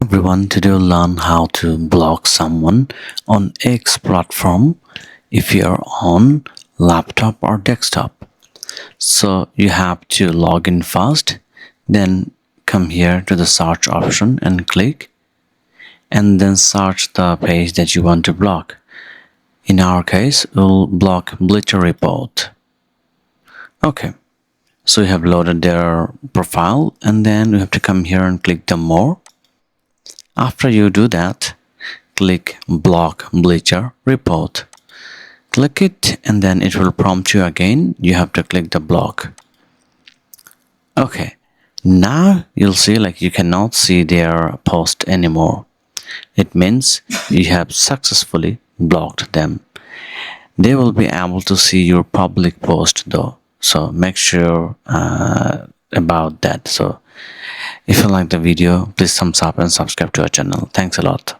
Everyone, today we'll learn how to block someone on X platform if you're on laptop or desktop. So you have to log in first, then come here to the search option and click, and then search the page that you want to block. In our case, we'll block Bleacher Report. Okay, so you have loaded their profile, and then you have to come here and click the more. After you do that, click Block Bleacher Report. Click it and then it will prompt you again. You have to click the block. Okay, now you'll see you cannot see their post anymore. It means you have successfully blocked them. They will be able to see your public post though, so make sure about that. So if you like the video, please thumbs up and subscribe to our channel. Thanks a lot.